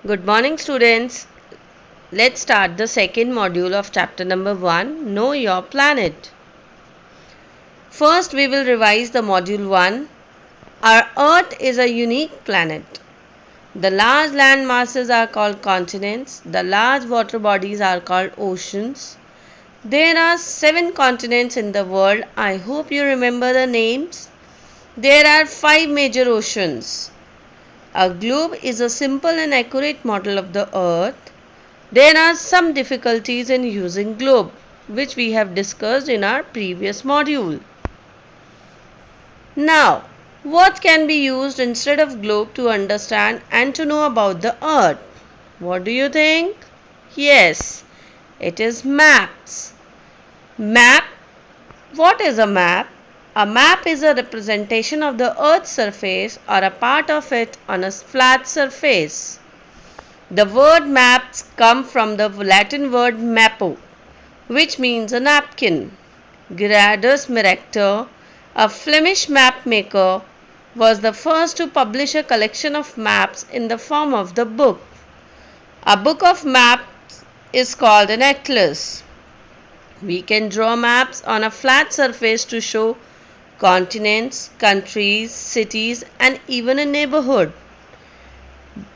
Good morning, students. Let's start the second module of chapter number 1, Know Your Planet. First, we will revise the module 1. Our Earth is a unique planet. The large land masses are called continents. The large water bodies are called oceans. There are 7 continents in the world. I hope you remember the names. There are 5 major oceans. A globe is a simple and accurate model of the Earth. There are some difficulties in using globe, which we have discussed in our previous module. Now, what can be used instead of globe to understand and to know about the Earth? What do you think? Yes, it is maps. Map. What is a map? A map is a representation of the Earth's surface or a part of it on a flat surface. The word maps come from the Latin word mappo, which means a napkin. Gerardus Mercator, a Flemish map maker, was the first to publish a collection of maps in the form of the book. A book of maps is called an atlas. We can draw maps on a flat surface to show continents, countries, cities, and even a neighborhood.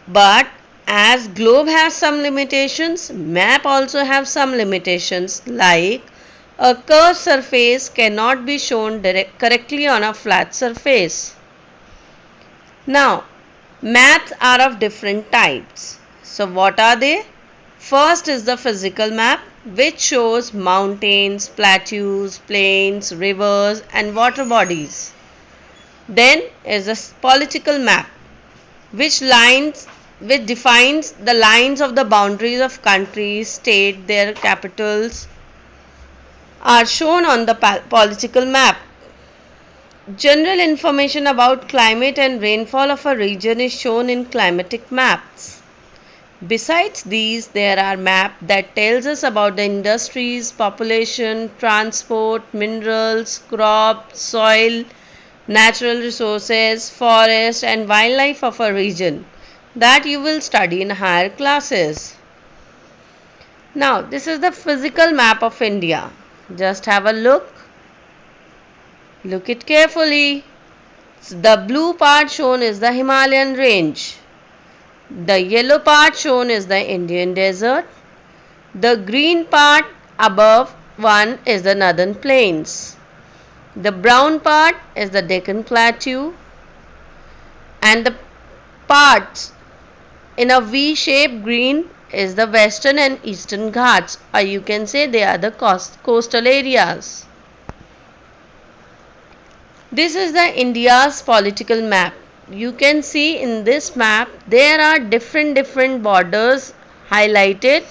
But as globe has some limitations, map also have some limitations, like a curved surface cannot be shown correctly on a flat surface. Now, maps are of different types. So what are they? First is the physical map, which shows mountains, plateaus, plains, rivers and water bodies. Then is a political map, which defines the lines of the boundaries of countries, states, their capitals are shown on the political map. General information about climate and rainfall of a region is shown in climatic maps. Besides these, there are maps that tells us about the industries, population, transport, minerals, crops, soil, natural resources, forest and wildlife of a region that you will study in higher classes. Now, this is the physical map of India. Just have a look. Look it carefully. The blue part shown is the Himalayan range. The yellow part shown is the Indian desert. The green part above one is the northern plains. The brown part is the Deccan Plateau. And the parts in a V-shaped green is the western and eastern Ghats, or you can say they are the coastal areas. This is the India's political map. You can see in this map there are different borders highlighted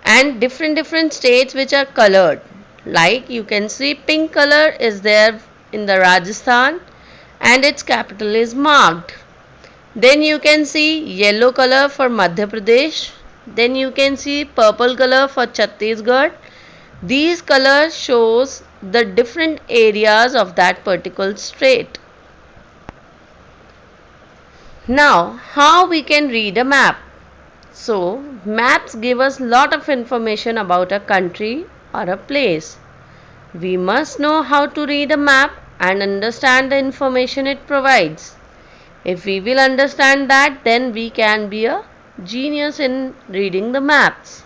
and different states which are colored. Like you can see pink color is there in the Rajasthan and its capital is marked. Then you can see yellow color for Madhya Pradesh. Then you can see purple color for Chhattisgarh. These colors shows the different areas of that particular state. Now, how we can read a map? So, maps give us lot of information about a country or a place. We must know how to read a map and understand the information it provides. If we will understand that, then we can be a genius in reading the maps.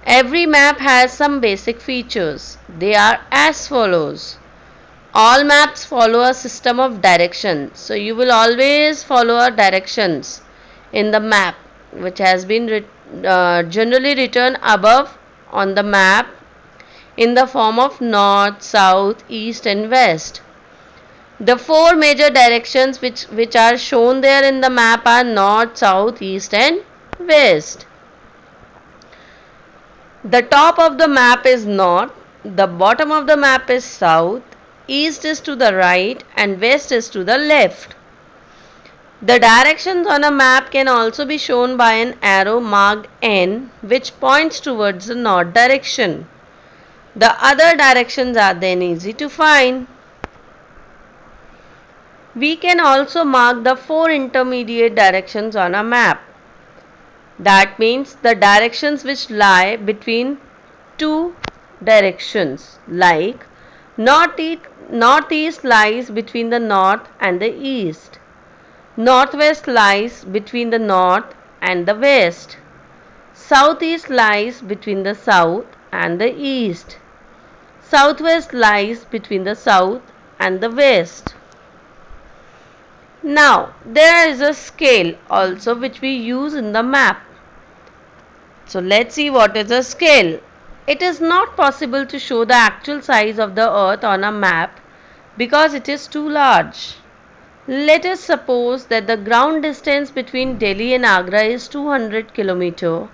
Every map has some basic features. They are as follows. All maps follow a system of directions. So you will always follow our directions in the map, which has been generally written above on the map in the form of north, south, east and west. The 4 major directions which are shown there in the map are north, south, east and west. The top of the map is north, the bottom of the map is south, east is to the right and west is to the left. The directions on a map can also be shown by an arrow marked N, which points towards the north direction. The other directions are then easy to find. We can also mark the 4 intermediate directions on a map. That means the directions which lie between two directions, like northeast lies between the north and the east. Northwest lies between the north and the west. Southeast lies between the south and the east. Southwest lies between the south and the west. Now, there is a scale also which we use in the map. So, let's see what is a scale. It is not possible to show the actual size of the earth on a map because it is too large. Let us suppose that the ground distance between Delhi and Agra is 200 km.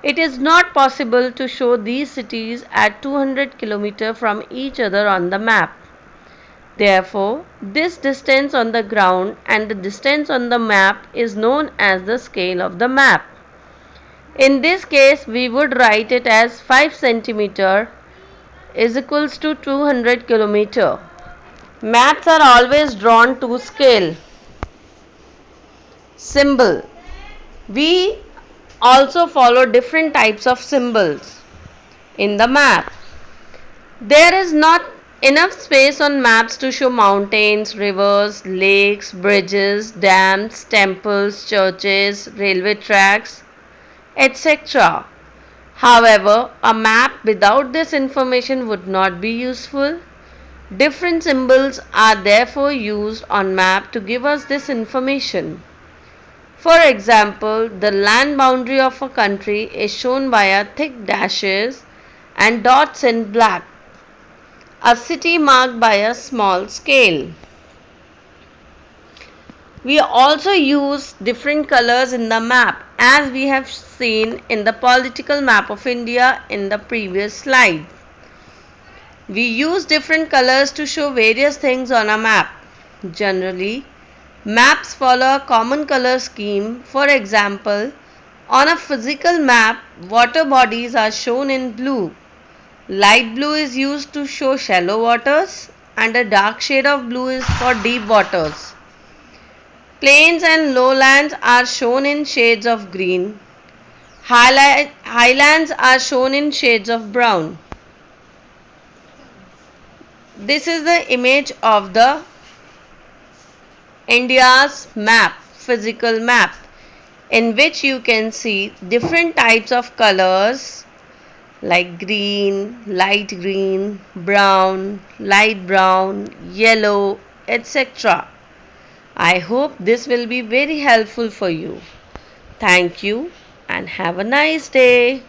It is not possible to show these cities at 200 km from each other on the map. Therefore, this distance on the ground and the distance on the map is known as the scale of the map. In this case, we would write it as 5 cm is equals to 200 km. Maps are always drawn to scale. Symbol. We also follow different types of symbols in the map. There is not enough space on maps to show mountains, rivers, lakes, bridges, dams, temples, churches, railway tracks, etc. However, a map without this information would not be useful. Different symbols are therefore used on map to give us this information. For example, the land boundary of a country is shown by thick dashes and dots in black. A city marked by a small scale. We also use different colors in the map as we have seen in the political map of India in the previous slide. We use different colors to show various things on a map. Generally, maps follow a common color scheme. For example, on a physical map, water bodies are shown in blue. Light blue is used to show shallow waters and a dark shade of blue is for deep waters. Plains and lowlands are shown in shades of green. Highlands are shown in shades of brown. This is the image of the India's map, physical map, in which you can see different types of colors like green, light green, brown, light brown, yellow, etc. I hope this will be very helpful for you. Thank you and have a nice day.